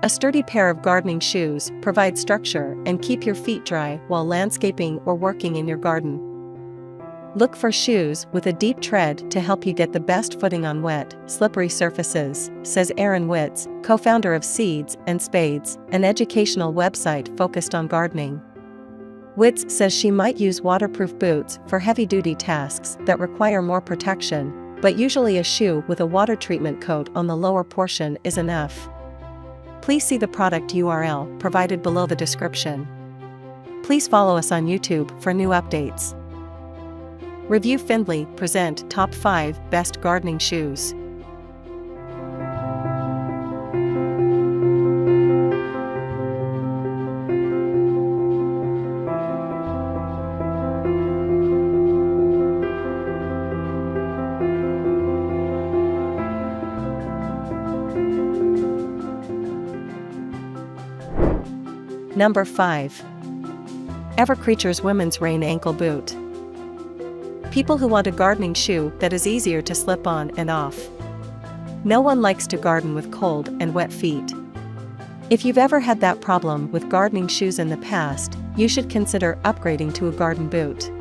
A sturdy pair of gardening shoes provide structure and keep your feet dry while landscaping or working in your garden. Look for shoes with a deep tread to help you get the best footing on wet, slippery surfaces, says Erin Witz, co-founder of Seeds and Spades, an educational website focused on gardening. Witz says she might use waterproof boots for heavy-duty tasks that require more protection, but usually a shoe with a water treatment coat on the lower portion is enough. Please see the product URL provided below the description. Please follow us on YouTube for new updates. Review Findlay present Top 5 Best Gardening Shoes. Number 5. Evercreatures Women's Rain Ankle Boot. People who want a gardening shoe that is easier to slip on and off. No one likes to garden with cold and wet feet. If you've ever had that problem with gardening shoes in the past, you should consider upgrading to a garden boot.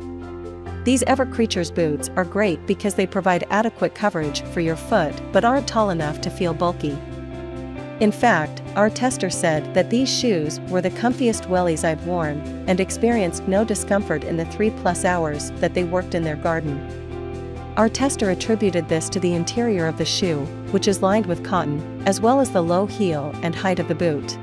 These Evercreatures boots are great because they provide adequate coverage for your foot but aren't tall enough to feel bulky. In fact, our tester said that these shoes were the comfiest wellies I've worn and experienced no discomfort in the 3+ hours that they worked in their garden. Our tester attributed this to the interior of the shoe, which is lined with cotton, as well as the low heel and height of the boot.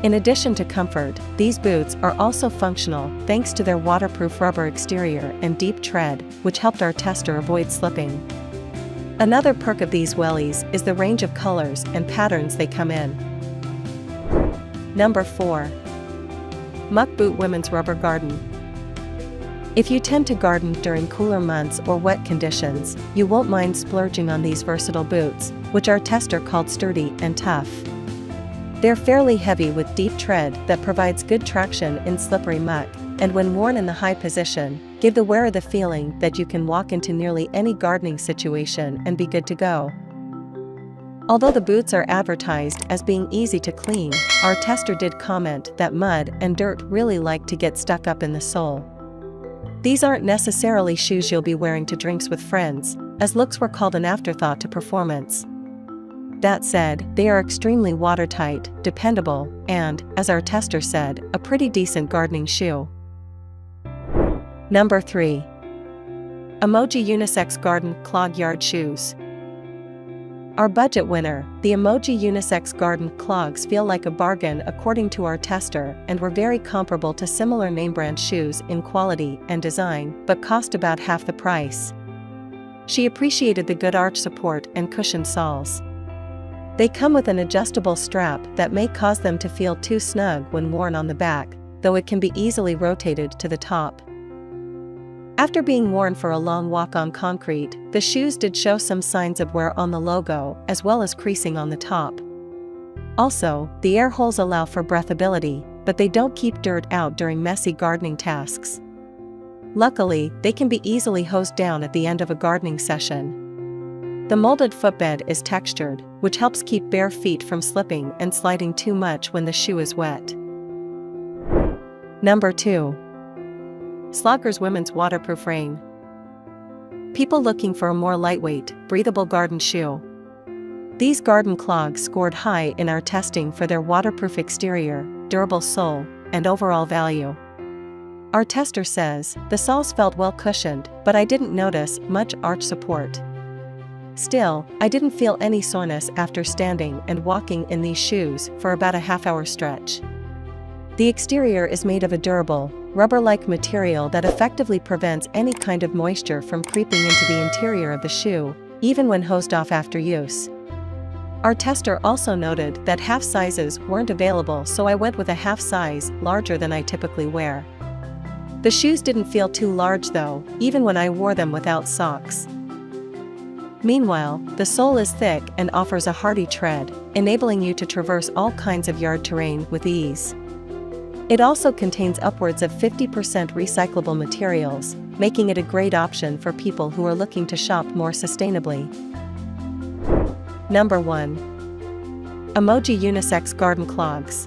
In addition to comfort, these boots are also functional thanks to their waterproof rubber exterior and deep tread, which helped our tester avoid slipping. Another perk of these wellies is the range of colors and patterns they come in. Number 4. Muck Boot Women's Rubber Garden. If you tend to garden during cooler months or wet conditions, you won't mind splurging on these versatile boots, which our tester called sturdy and tough. They're fairly heavy with deep tread that provides good traction in slippery muck, and when worn in the high position, give the wearer the feeling that you can walk into nearly any gardening situation and be good to go. Although the boots are advertised as being easy to clean, our tester did comment that mud and dirt really like to get stuck up in the sole. These aren't necessarily shoes you'll be wearing to drinks with friends, as looks were called an afterthought to performance. That said, they are extremely watertight, dependable, and, as our tester said, a pretty decent gardening shoe. Number 3. Emoji Unisex Garden Clog Yard Shoes. Our budget winner, the Emoji Unisex Garden Clogs feel like a bargain according to our tester and were very comparable to similar name brand shoes in quality and design, but cost about half the price. She appreciated the good arch support and cushioned soles. They come with an adjustable strap that may cause them to feel too snug when worn on the back, though it can be easily rotated to the top. After being worn for a long walk on concrete, the shoes did show some signs of wear on the logo, as well as creasing on the top. Also, the air holes allow for breathability, but they don't keep dirt out during messy gardening tasks. Luckily, they can be easily hosed down at the end of a gardening session. The molded footbed is textured, which helps keep bare feet from slipping and sliding too much when the shoe is wet. Number 2. Sloggers Women's Waterproof Rain. People looking for a more lightweight, breathable garden shoe. These garden clogs scored high in our testing for their waterproof exterior, durable sole, and overall value. Our tester says, the soles felt well cushioned, but I didn't notice much arch support. Still, I didn't feel any soreness after standing and walking in these shoes for about a half-hour stretch. The exterior is made of a durable, rubber-like material that effectively prevents any kind of moisture from creeping into the interior of the shoe, even when hosed off after use. Our tester also noted that half sizes weren't available, so I went with a half size larger than I typically wear. The shoes didn't feel too large though, even when I wore them without socks. Meanwhile, the sole is thick and offers a hardy tread, enabling you to traverse all kinds of yard terrain with ease. It also contains upwards of 50% recyclable materials, making it a great option for people who are looking to shop more sustainably. Number 1. Emoji unisex garden clogs.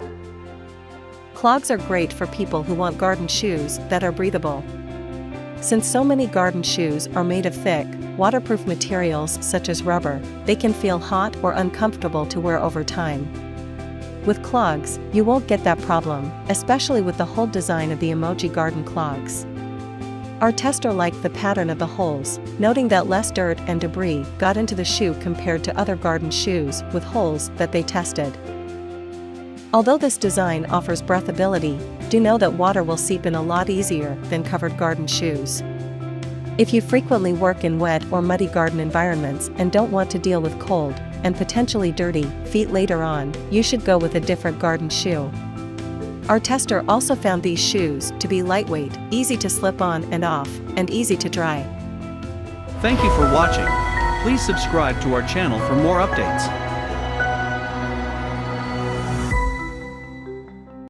Clogs are great for people who want garden shoes that are breathable. Since so many garden shoes are made of thick, waterproof materials such as rubber, they can feel hot or uncomfortable to wear over time. With clogs, you won't get that problem, especially with the whole design of the Emoji garden clogs. Our tester liked the pattern of the holes, noting that less dirt and debris got into the shoe compared to other garden shoes with holes that they tested. Although this design offers breathability, do know that water will seep in a lot easier than covered garden shoes. If you frequently work in wet or muddy garden environments and don't want to deal with cold and potentially dirty feet later on, you should go with a different garden shoe. Our tester also found these shoes to be lightweight, easy to slip on and off, and easy to dry. Thank you for watching. Please subscribe to our channel for more updates.